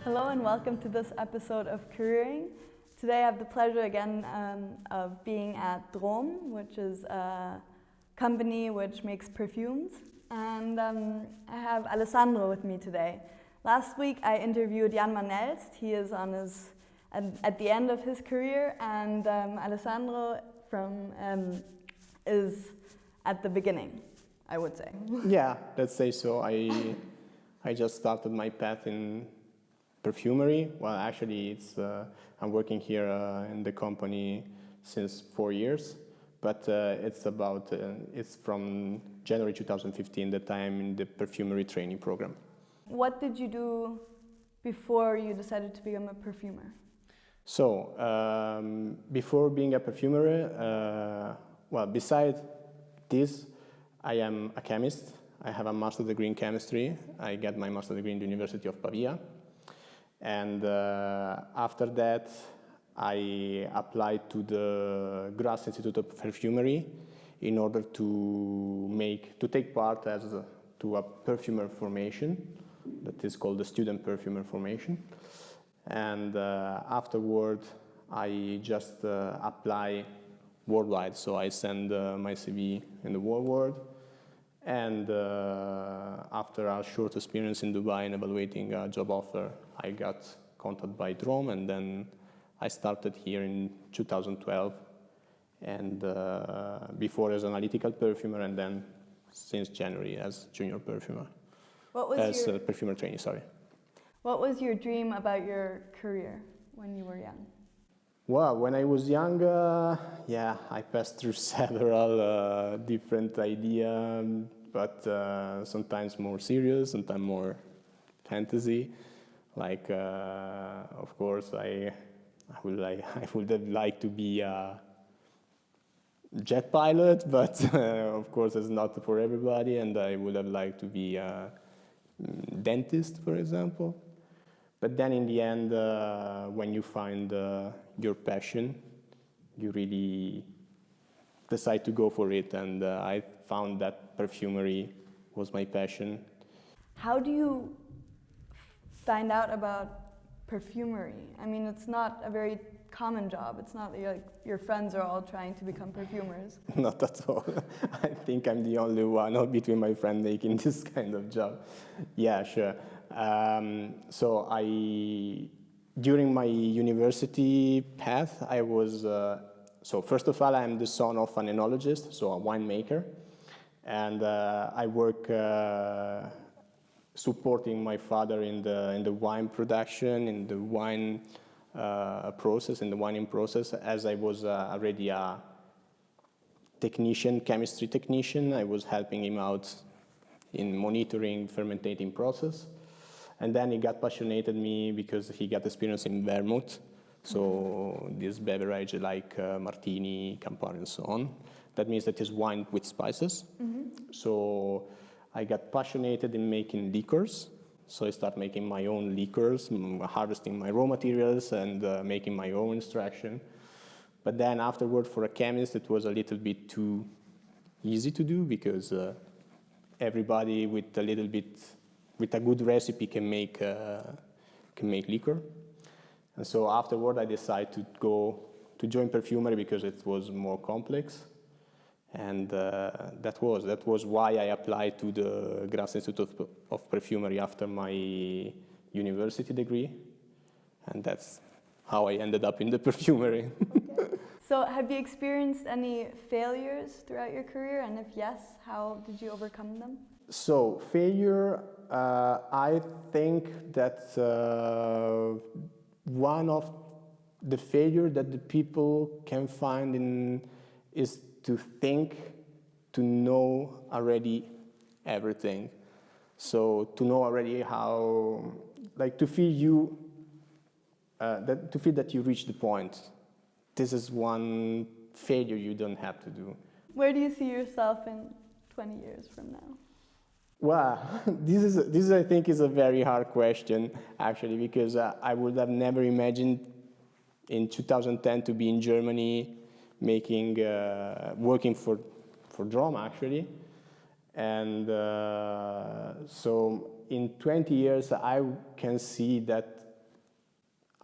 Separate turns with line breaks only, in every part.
Hello and welcome to this episode of Careering. Today I have the pleasure again of being at Drom, which is a company which makes perfumes. And I have Alessandro with me today. Last week I interviewed Jan Van Elst. He is at the end of his career, and Alessandro is at the beginning, I would say.
Yeah, let's say so. I just started my path in perfumery. Well, actually, I'm working here in the company since 4 years, but it's from January 2015 that I'm in the perfumery training program.
What did you do before you decided to become a perfumer?
So, before being a perfumer, besides this, I am a chemist. I have a master's degree in chemistry. I got my master's degree in the University of Pavia. And after that, I applied to the Graz Institute of Perfumery in order to take part to a perfumer formation that is called the student perfumer formation. And afterward, I just apply worldwide. So I send my CV in the whole world. And after a short experience in Dubai and evaluating a job offer, I got contacted by Drom, and then I started here in 2012, and before as analytical perfumer, and then since January as junior perfumer. Perfumer trainee, sorry.
What was your dream about your career when you were young?
Well, when I was young, I passed through several different ideas, but sometimes more serious, sometimes more fantasy. Like, of course, I would have liked to be a jet pilot, but of course, it's not for everybody. And I would have liked to be a dentist, for example. But then in the end, when you find your passion, you really decide to go for it. And I found that perfumery was my passion.
How do you find out about perfumery? I mean, it's not a very common job. It's not like your friends are all trying to become perfumers.
Not at all. I think I'm the only one between my friends making this kind of job. Yeah, sure. So during my university path, I was, so first of all, I'm the son of an oenologist, so a winemaker. And I work supporting my father in the wine production, in the wine process, in the wining process, as I was already a chemistry technician. I was helping him out in monitoring fermentating process. And then he got passionate me because he got experience in vermouth, so this beverage like martini, Campari, and so on. That means that it's wine with spices. Mm-hmm. So I got passionate in making liquors. So I started making my own liquors, harvesting my raw materials and making my own extraction. But then afterward, for a chemist, it was a little bit too easy to do because everybody with a good recipe can make liquor. And so afterward, I decided to join perfumery because it was more complex. And that was why I applied to the Graz Institute of Perfumery after my university degree. And that's how I ended up in the perfumery.
Okay. So have you experienced any failures throughout your career? And if yes, how did you overcome them?
So failure, I think that one of the failure that the people can find is to think to know already everything. So to know already how, like to feel that you reach the point. This is one failure you don't have to do.
Where do you see yourself in 20 years from now?
Well, this I think is a very hard question, actually, because I would have never imagined in 2010 to be in Germany working for Drom, actually. And so in 20 years, I can see that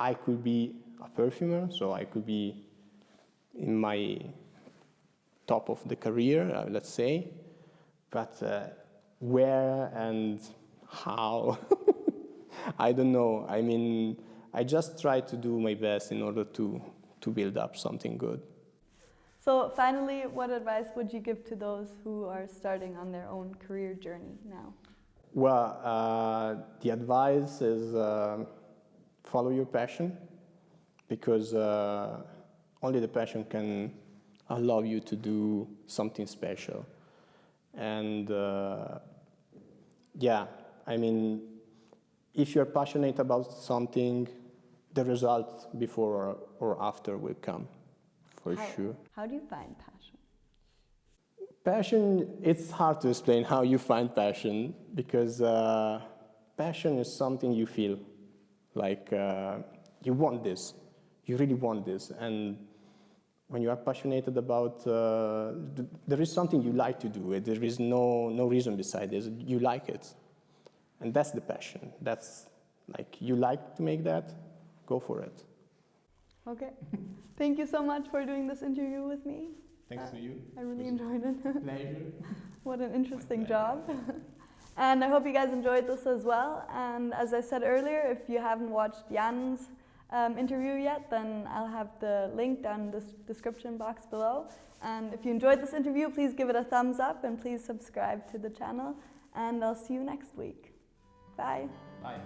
I could be a perfumer, so I could be in my top of the career, let's say, but where and how, I don't know. I mean, I just try to do my best in order to build up something good.
So finally, what advice would you give to those who are starting on their own career journey now?
Well, the advice is follow your passion, because only the passion can allow you to do something special. And yeah, I mean, if you're passionate about something, the result before or after will come, for sure.
How do you find passion?
Passion, it's hard to explain how you find passion, because passion is something you feel, like you want this, you really want this, and when you are passionate about, there is something you like to do, there is no reason beside this, you like it, and that's the passion, that's like, you like to make that, go for it.
Okay, thank you so much for doing this interview with me.
Thanks to you.
I really enjoyed it.
Pleasure.
What an interesting job. And I hope you guys enjoyed this as well. And as I said earlier, if you haven't watched Jan's interview yet, then I'll have the link down in the description box below. And if you enjoyed this interview, please give it a thumbs up and please subscribe to the channel. And I'll see you next week. Bye.
Bye.